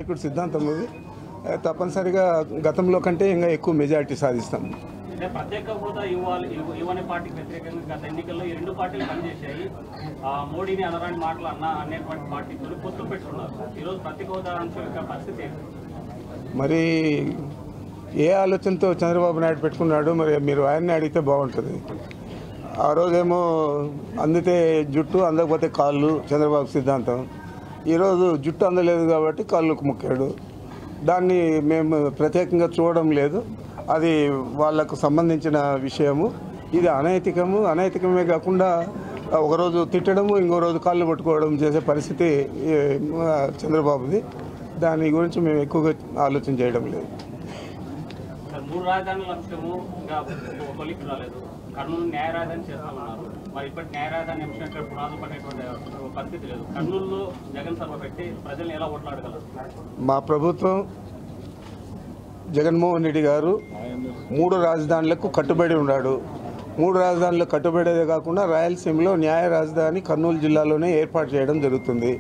ఇప్పుడు సిద్ధాంతం ఉంది. తప్పనిసరిగా గతంలో కంటే ఇంకా ఎక్కువ మెజారిటీ సాధిస్తాం. ప్రత్యేక హోదా ఇవ్వని పార్టీకి వ్యతిరేకంగా గత ఎన్నికల్లో ఈ రెండు పార్టీలు పనిచేశాయి. మోడీని అనరాని మాటలు అనేటువంటి పార్టీలు పొత్తు పెట్టుకున్నారు. ఈరోజు ప్రత్యేక హోదా అంశం యొక్క పరిస్థితి మరి ఏ ఆలోచనతో చంద్రబాబు నాయుడు పెట్టుకున్నాడు, మరి మీరు ఆయన్ని అడిగితే బాగుంటుంది. ఆ రోజేమో అందితే జుట్టు, అందకపోతే కాళ్ళు చంద్రబాబు సిద్ధాంతం. ఈరోజు జుట్టు అందలేదు కాబట్టి కాళ్ళకు మొక్కాడు. దాన్ని మేము ప్రత్యేకంగా చూడడం లేదు. అది వాళ్లకు సంబంధించిన విషయము. ఇది అనైతికమే కాకుండా ఒకరోజు తిట్టడము, ఇంకో రోజు కాళ్ళు పట్టుకోవడం చేసే పరిస్థితి చంద్రబాబుది. దాని గురించి మేము ఎక్కువగా ఆలోచన చేయడం లేదు. మూడు రాజధానుల అంశము ఇంకా కొలిక్కి రాలేదు. కర్నూలు న్యాయ రాజధాని చేస్తామన్నారు. మరి ఇప్పటి న్యాయ రాజధాని అంశం ఇక్కడ పునాదులు పడేటువంటి పరిస్థితి లేదు. కర్నూలులో జగన్ సభ పెట్టి ప్రజల్ని ఎలా ఓట్లాడగలరు? మా ప్రభుత్వం జగన్మోహన్ రెడ్డి గారు 3 రాజధానులకు కట్టుబడి ఉన్నాడు. 3 రాజధానులకు కట్టుబడేదే కాకుండా రాయలసీమలో న్యాయ రాజధాని కర్నూలు జిల్లాలోనే ఏర్పాటు చేయడం జరుగుతుంది.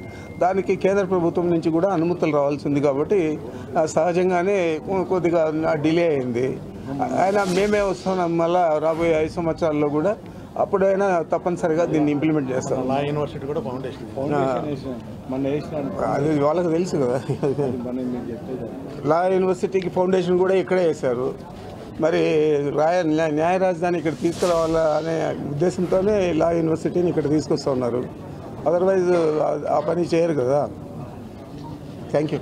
దానికి కేంద్ర ప్రభుత్వం నుంచి కూడా అనుమతులు రావాల్సింది కాబట్టి సహజంగానే కొద్దిగా డిలే అయింది. అయినా మేమే వస్తున్నాం. మళ్ళీ రాబోయే 5 సంవత్సరాల్లో కూడా అప్పుడైనా తప్పనిసరిగా దీన్ని ఇంప్లిమెంట్ చేస్తాం. లా యూనివర్సిటీ కూడా ఫౌండేషన్ అది వాళ్ళకి తెలుసు కదా. లా యూనివర్సిటీకి ఫౌండేషన్ కూడా ఇక్కడే వేశారు. మరి న్యాయ రాజధాని ఇక్కడ తీసుకురావాలా అనే ఉద్దేశంతోనే లా యూనివర్సిటీని ఇక్కడ తీసుకొస్తూ ఉన్నారు. అదర్వైజ్ ఆ పని చేయరు కదా. Thank you.